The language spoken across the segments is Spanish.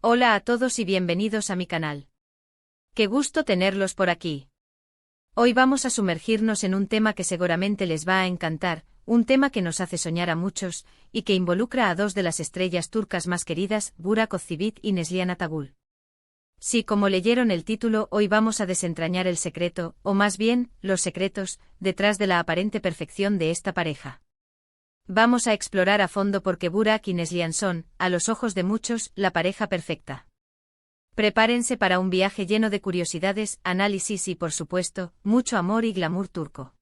Hola a todos y bienvenidos a mi canal. Qué gusto tenerlos por aquí. Hoy vamos a sumergirnos en un tema que seguramente les va a encantar, un tema que nos hace soñar a muchos, y que involucra a dos de las estrellas turcas más queridas, Burak Özçivit y Neslihan Atagül. Sí, como leyeron el título, hoy vamos a desentrañar el secreto, o más bien, los secretos, detrás de la aparente perfección de esta pareja. Vamos a explorar a fondo por qué Burak y Neslihan son, a los ojos de muchos, la pareja perfecta. Prepárense para un viaje lleno de curiosidades, análisis y, por supuesto, mucho amor y glamour turco.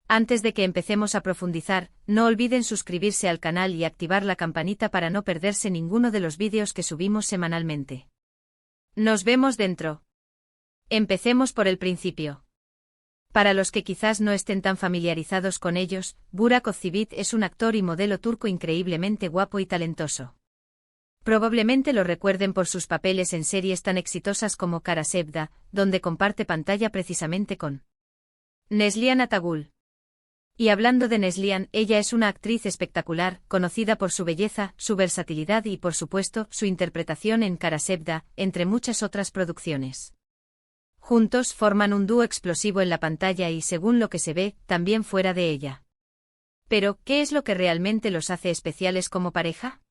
Antes de que empecemos a profundizar, no olviden suscribirse al canal y activar la campanita para no perderse ninguno de los vídeos que subimos semanalmente. Nos vemos dentro. Empecemos por el principio. Para los que quizás no estén tan familiarizados con ellos, Burak Özçivit es un actor y modelo turco increíblemente guapo y talentoso. Probablemente lo recuerden por sus papeles en series tan exitosas como Kara Sevda, donde comparte pantalla precisamente con Neslihan Atagül. Y hablando de Neslihan, ella es una actriz espectacular, conocida por su belleza, su versatilidad y, por supuesto, su interpretación en Kara Sevda, entre muchas otras producciones. Juntos forman un dúo explosivo en la pantalla y, según lo que se ve, también fuera de ella. Pero, ¿qué es lo que realmente los hace especiales como pareja?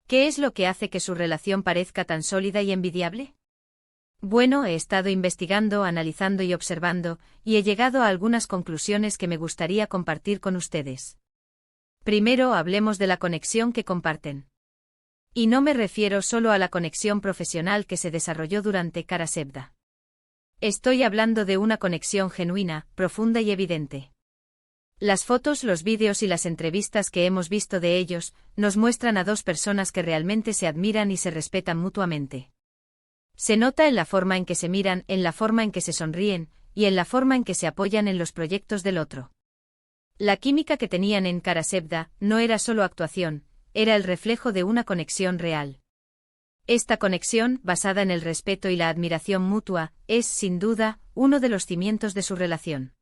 ¿Qué es lo que hace que su relación parezca tan sólida y envidiable? Bueno, he estado investigando, analizando y observando, y he llegado a algunas conclusiones que me gustaría compartir con ustedes. Primero, hablemos de la conexión que comparten. Y no me refiero solo a la conexión profesional que se desarrolló durante Kara Sevda. Estoy hablando de una conexión genuina, profunda y evidente. Las fotos, los vídeos y las entrevistas que hemos visto de ellos, nos muestran a dos personas que realmente se admiran y se respetan mutuamente. Se nota en la forma en que se miran, en la forma en que se sonríen, y en la forma en que se apoyan en los proyectos del otro. La química que tenían en Kara Sevda no era solo actuación, era el reflejo de una conexión real. Esta conexión, basada en el respeto y la admiración mutua, es, sin duda, uno de los cimientos de su relación.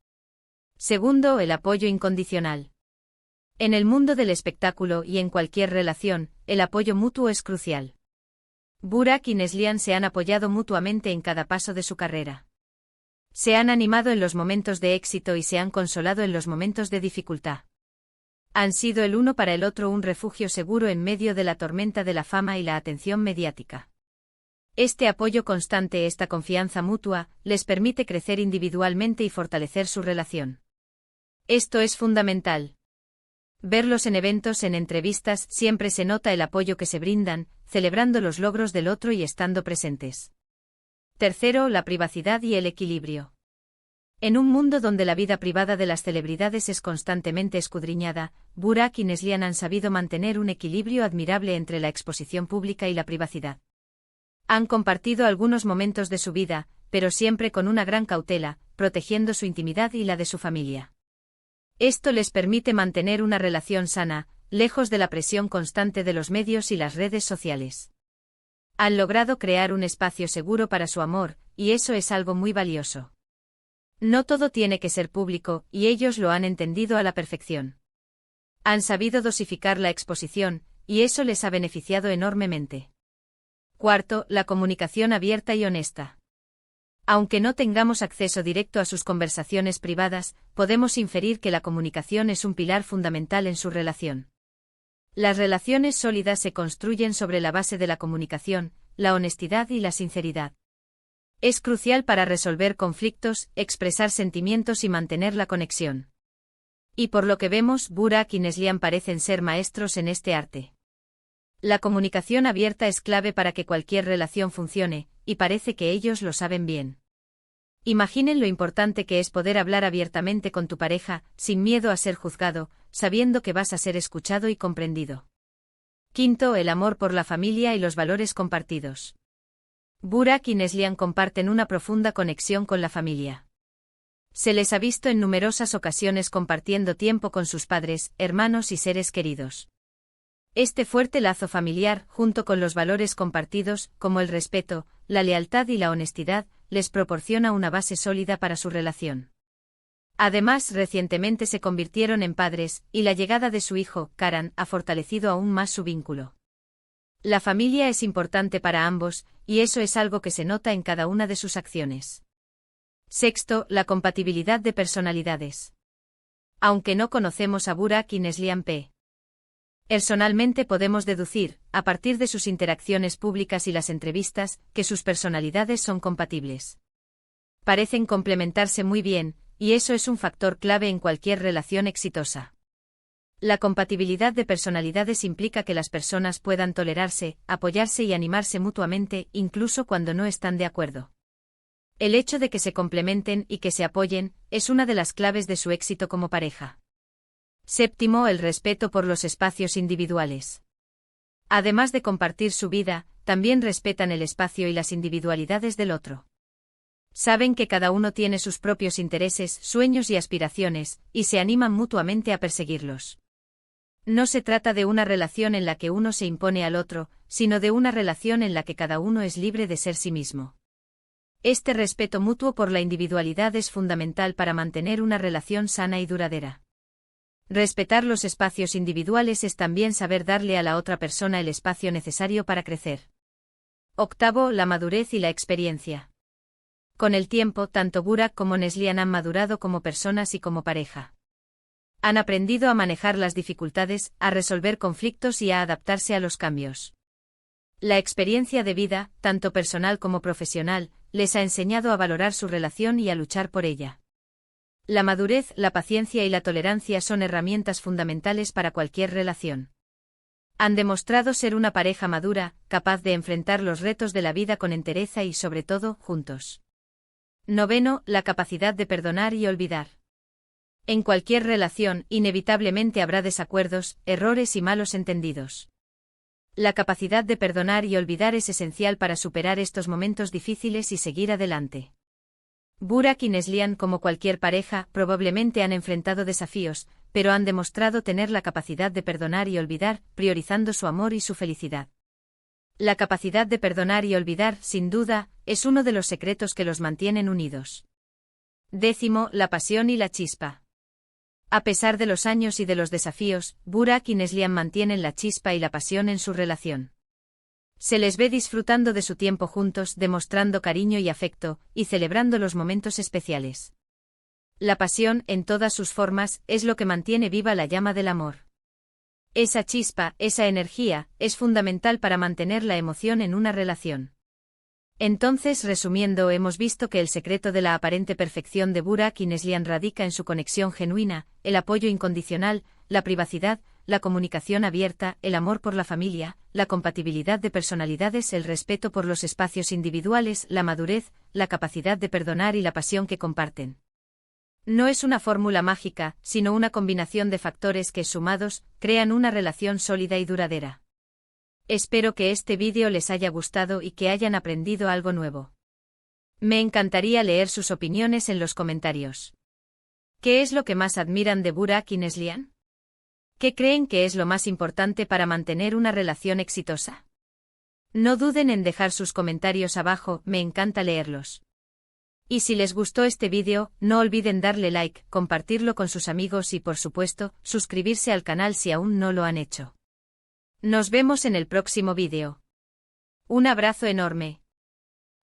Segundo, el apoyo incondicional. En el mundo del espectáculo y en cualquier relación, el apoyo mutuo es crucial. Burak y Neslihan se han apoyado mutuamente en cada paso de su carrera. Se han animado en los momentos de éxito y se han consolado en los momentos de dificultad. Han sido el uno para el otro un refugio seguro en medio de la tormenta de la fama y la atención mediática. Este apoyo constante, esta confianza mutua, les permite crecer individualmente y fortalecer su relación. Esto es fundamental. Verlos en eventos, en entrevistas, siempre se nota el apoyo que se brindan, celebrando los logros del otro y estando presentes. Tercero, la privacidad y el equilibrio. En un mundo donde la vida privada de las celebridades es constantemente escudriñada, Burak y Neslihan han sabido mantener un equilibrio admirable entre la exposición pública y la privacidad. Han compartido algunos momentos de su vida, pero siempre con una gran cautela, protegiendo su intimidad y la de su familia. Esto les permite mantener una relación sana, lejos de la presión constante de los medios y las redes sociales. Han logrado crear un espacio seguro para su amor, y eso es algo muy valioso. No todo tiene que ser público, y ellos lo han entendido a la perfección. Han sabido dosificar la exposición, y eso les ha beneficiado enormemente. Cuarto, la comunicación abierta y honesta. Aunque no tengamos acceso directo a sus conversaciones privadas, podemos inferir que la comunicación es un pilar fundamental en su relación. Las relaciones sólidas se construyen sobre la base de la comunicación, la honestidad y la sinceridad. Es crucial para resolver conflictos, expresar sentimientos y mantener la conexión. Y por lo que vemos, Burak y Neslihan parecen ser maestros en este arte. La comunicación abierta es clave para que cualquier relación funcione, y parece que ellos lo saben bien. Imaginen lo importante que es poder hablar abiertamente con tu pareja, sin miedo a ser juzgado, sabiendo que vas a ser escuchado y comprendido. Quinto, el amor por la familia y los valores compartidos. Burak y Neslihan comparten una profunda conexión con la familia. Se les ha visto en numerosas ocasiones compartiendo tiempo con sus padres, hermanos y seres queridos. Este fuerte lazo familiar, junto con los valores compartidos, como el respeto, la lealtad y la honestidad, les proporciona una base sólida para su relación. Además, recientemente se convirtieron en padres, y la llegada de su hijo, Karan, ha fortalecido aún más su vínculo. La familia es importante para ambos, y eso es algo que se nota en cada una de sus acciones. Sexto, la compatibilidad de personalidades. Aunque no conocemos a Burak y Neslihan P. Personalmente podemos deducir, a partir de sus interacciones públicas y las entrevistas, que sus personalidades son compatibles. Parecen complementarse muy bien, y eso es un factor clave en cualquier relación exitosa. La compatibilidad de personalidades implica que las personas puedan tolerarse, apoyarse y animarse mutuamente, incluso cuando no están de acuerdo. El hecho de que se complementen y que se apoyen es una de las claves de su éxito como pareja. Séptimo, el respeto por los espacios individuales. Además de compartir su vida, también respetan el espacio y las individualidades del otro. Saben que cada uno tiene sus propios intereses, sueños y aspiraciones, y se animan mutuamente a perseguirlos. No se trata de una relación en la que uno se impone al otro, sino de una relación en la que cada uno es libre de ser sí mismo. Este respeto mutuo por la individualidad es fundamental para mantener una relación sana y duradera. Respetar los espacios individuales es también saber darle a la otra persona el espacio necesario para crecer. Octavo, la madurez y la experiencia. Con el tiempo, tanto Burak como Neslihan han madurado como personas y como pareja. Han aprendido a manejar las dificultades, a resolver conflictos y a adaptarse a los cambios. La experiencia de vida, tanto personal como profesional, les ha enseñado a valorar su relación y a luchar por ella. La madurez, la paciencia y la tolerancia son herramientas fundamentales para cualquier relación. Han demostrado ser una pareja madura, capaz de enfrentar los retos de la vida con entereza y, sobre todo, juntos. Noveno, la capacidad de perdonar y olvidar. En cualquier relación, inevitablemente habrá desacuerdos, errores y malos entendidos. La capacidad de perdonar y olvidar es esencial para superar estos momentos difíciles y seguir adelante. Burak y Neslihan, como cualquier pareja, probablemente han enfrentado desafíos, pero han demostrado tener la capacidad de perdonar y olvidar, priorizando su amor y su felicidad. La capacidad de perdonar y olvidar, sin duda, es uno de los secretos que los mantienen unidos. Décimo, la pasión y la chispa. A pesar de los años y de los desafíos, Burak y Neslihan mantienen la chispa y la pasión en su relación. Se les ve disfrutando de su tiempo juntos, demostrando cariño y afecto, y celebrando los momentos especiales. La pasión, en todas sus formas, es lo que mantiene viva la llama del amor. Esa chispa, esa energía, es fundamental para mantener la emoción en una relación. Entonces, resumiendo, hemos visto que el secreto de la aparente perfección de Burak y Neslihan radica en su conexión genuina, el apoyo incondicional, la privacidad, la comunicación abierta, el amor por la familia, la compatibilidad de personalidades, el respeto por los espacios individuales, la madurez, la capacidad de perdonar y la pasión que comparten. No es una fórmula mágica, sino una combinación de factores que, sumados, crean una relación sólida y duradera. Espero que este vídeo les haya gustado y que hayan aprendido algo nuevo. Me encantaría leer sus opiniones en los comentarios. ¿Qué es lo que más admiran de Burak y Neslihan? ¿Qué creen que es lo más importante para mantener una relación exitosa? No duden en dejar sus comentarios abajo, me encanta leerlos. Y si les gustó este vídeo, no olviden darle like, compartirlo con sus amigos y, por supuesto, suscribirse al canal si aún no lo han hecho. Nos vemos en el próximo vídeo. Un abrazo enorme.